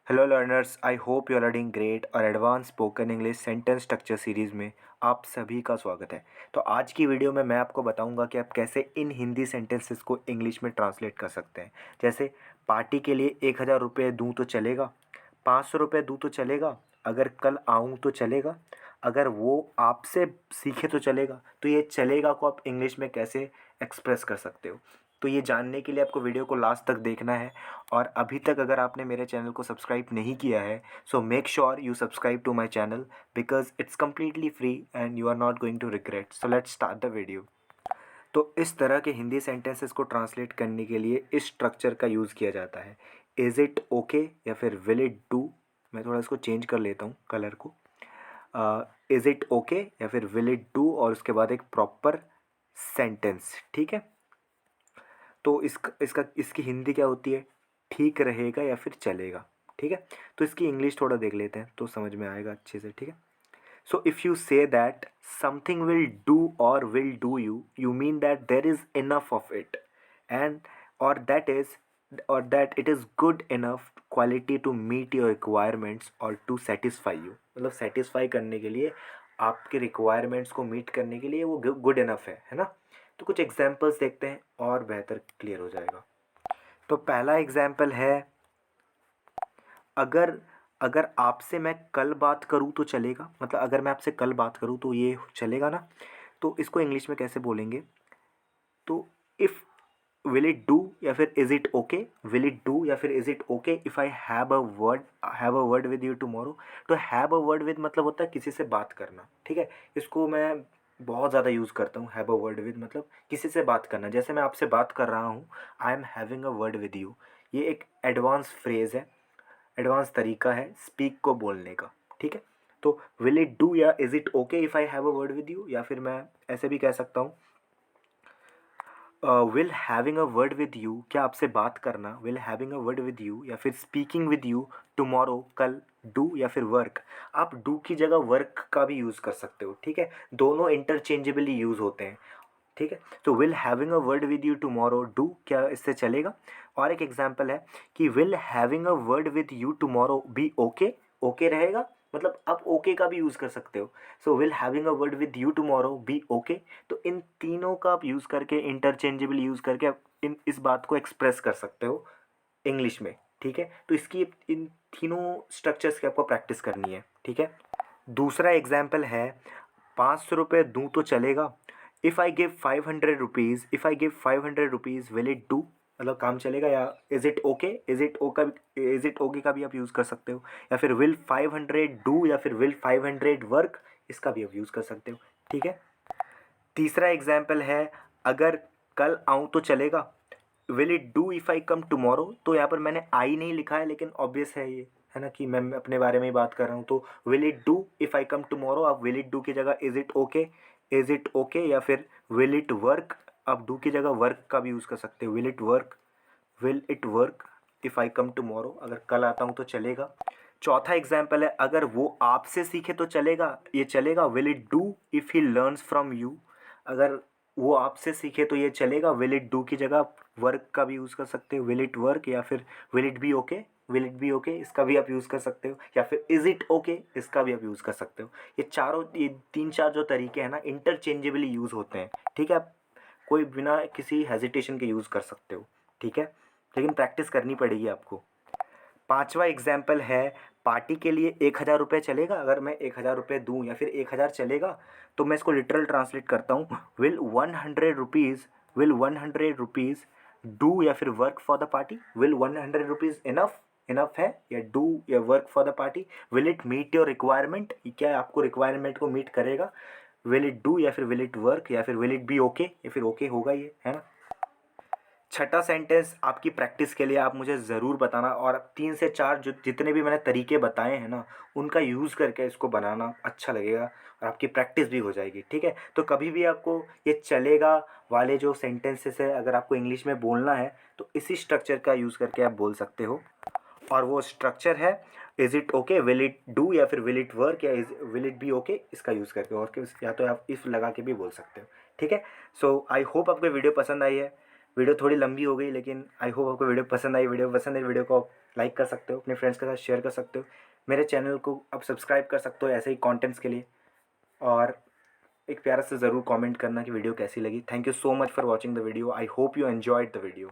Hello learners, I hope you are doing great. और advance spoken English sentence structure series में आप सभी का स्वागत है। तो आज की वीडियो में मैं आपको बताऊंगा कि आप कैसे इन हिंदी सेंटेंसेस को इंग्लिश में ट्रांसलेट कर सकते हैं। जैसे पार्टी के लिए 1,000 रुपये दूँ तो चलेगा, 500 रुपये दूँ तो चलेगा, अगर कल आऊँ तो चलेगा, अगर वो आपसे सीखे तो चलेगा। तो ये चलेगा को आप इंग्लिश में कैसे एक्सप्रेस कर सकते हो, तो ये जानने के लिए आपको वीडियो को लास्ट तक देखना है। और अभी तक अगर आपने मेरे चैनल को सब्सक्राइब नहीं किया है, so make sure you subscribe to my channel because it's completely free and you are not going to regret. So let's start the video. तो इस तरह के हिंदी सेंटेंसेस को ट्रांसलेट करने के लिए इस स्ट्रक्चर का यूज़ किया जाता है। इज़ इट ओके या फिर विल इट डू। मैं थोड़ा इसको चेंज कर लेता हूँ कलर को। इज़ इट ओके या फिर विल इट डू और उसके बाद एक प्रॉपर सेंटेंस। ठीक है, तो इसकी हिंदी क्या होती है? ठीक रहेगा या फिर चलेगा। ठीक है, तो इसकी इंग्लिश थोड़ा देख लेते हैं तो समझ में आएगा अच्छे से। ठीक है, so if you say that something will do और will do you, you mean that there is enough of it and और that it is good enough quality to meet your requirements और टू सेटिस्फाई यू। मतलब satisfy करने के लिए, आपके requirements को meet करने के लिए वो गुड इनफ है ना। तो कुछ एग्जांपल्स देखते हैं और बेहतर क्लियर हो जाएगा। तो पहला एग्जाम्पल है, अगर अगर आपसे मैं कल बात करूँ तो चलेगा। मतलब अगर मैं आपसे कल बात करूँ तो ये चलेगा ना। तो इसको इंग्लिश में कैसे बोलेंगे? तो इफ़ विल इट डू या फिर is it okay, will it do या फिर is it okay if I have a word with you tomorrow. तो हैव अ वर्ड विद मतलब होता है किसी से बात करना। ठीक है, इसको मैं बहुत ज़्यादा यूज़ करता हूँ। हैव अ वर्ड विद मतलब किसी से बात करना। जैसे मैं आपसे बात कर रहा हूँ, I am having a word with you. ये एक एडवांस फ्रेज़ है, एडवांस तरीका है स्पीक को बोलने का। ठीक है, तो विल इट डू या is it okay if I have a word with you, या फिर मैं ऐसे भी कह सकता हूँ, will having a word with you, क्या आपसे बात करना, will having a word with you या फिर स्पीकिंग विद यू टुमारो, कल, डू या फिर वर्क। आप डू की जगह वर्क का भी यूज़ कर सकते हो। ठीक है, दोनों इंटरचेंजेबली यूज़ होते हैं। ठीक है, तो will having a word with you tomorrow, do, क्या इससे चलेगा? और एक एग्जांपल है कि will having a word with you tomorrow be okay, okay रहेगा। मतलब आप ओके का भी यूज़ कर सकते हो। So will having a word with you tomorrow be okay. तो इन तीनों का आप यूज़ करके, इंटरचेंजेबल यूज़ करके आप इस बात को एक्सप्रेस कर सकते हो इंग्लिश में। ठीक है, तो इसकी इन तीनों स्ट्रक्चर्स की आपको प्रैक्टिस करनी है। ठीक है, दूसरा एग्जाम्पल है, 500 रुपये दूँ तो चलेगा। If I give 500 rupees will it do. मतलब काम चलेगा। या is it okay, is it okay का भी आप यूज़ कर सकते हो। या फिर विल 500 डू या फिर विल 500 वर्क, इसका भी आप यूज़ कर सकते हो। ठीक है, तीसरा एग्जाम्पल है, अगर कल आऊँ तो चलेगा। Will it do if I come tomorrow. तो यहाँ पर मैंने आई नहीं लिखा है, लेकिन ऑब्वियस है ये, है ना, कि मैं अपने बारे में ही बात कर रहा हूँ। तो will it do if I come tomorrow, आप विल इट डू की जगह इज़ इट ओके या फिर विल इट वर्क, आप डू की जगह वर्क का भी यूज़ कर सकते हो। Will it work if I come tomorrow, अगर कल आता हूँ तो चलेगा। चौथा एग्जाम्पल है, अगर वो आपसे सीखे तो चलेगा, ये चलेगा। Will it do if he learns from you, अगर वो आपसे सीखे तो ये चलेगा। विल इट डू की जगह वर्क का भी यूज़ कर सकते हो, विल इट वर्क। या फिर विल इट बी ओके, इसका भी आप यूज़ कर सकते हो। या फिर इज़ इट ओके, इसका भी आप यूज़ कर सकते हो। ये तीन चार जो तरीके हैं ना, इंटरचेंजेबली यूज़ होते हैं। ठीक है, आप कोई बिना किसी हेजिटेशन के यूज़ कर सकते हो। ठीक है, लेकिन प्रैक्टिस करनी पड़ेगी आपको। पांचवा एग्जाम्पल है, पार्टी के लिए 1,000 रुपये चलेगा। अगर मैं 1,000 रुपये दूँ या फिर 1,000 चलेगा, तो मैं इसको लिटरल ट्रांसलेट करता हूँ। विल 100 रुपीज़ डू या फिर work for the party. Will 100 rupees enough है, या डू या work for the party. Will it meet your requirement, क्या आपको रिक्वायरमेंट को मीट करेगा। विल इट डू या फिर विल इट वर्क या फिर विल इट बी ओके, या फिर ओके होगा ये, है ना। छठा सेंटेंस आपकी प्रैक्टिस के लिए आप मुझे ज़रूर बताना, और 3 से 4 जो जितने भी मैंने तरीके बताए हैं ना, उनका यूज़ करके इसको बनाना अच्छा लगेगा और आपकी प्रैक्टिस भी हो जाएगी। ठीक है, तो कभी भी आपको ये चलेगा वाले जो सेंटेंसेस है, अगर आपको इंग्लिश में बोलना है तो इसी स्ट्रक्चर का यूज़ करके आप बोल सकते हो। और वो स्ट्रक्चर है, is it okay, will it do या फिर विल इट वर्क या विल इट बी ओके, इसका यूज़ करके। और या तो आप इफ़ लगा के भी बोल सकते हो। ठीक है, सो आई होप आपको वीडियो पसंद आई है। वीडियो थोड़ी लंबी हो गई, लेकिन आई होप आपको वीडियो पसंद आई। वीडियो पसंद है, वीडियो को लाइक कर सकते हो, अपने फ्रेंड्स के साथ शेयर कर सकते हो। मेरे चैनल को आप सब्सक्राइब कर सकते हो ऐसे ही कंटेंट्स के लिए। और एक प्यारा सा ज़रूर कमेंट करना कि वीडियो कैसी लगी। Thank you so much for watching the video. I hope you enjoyed the video.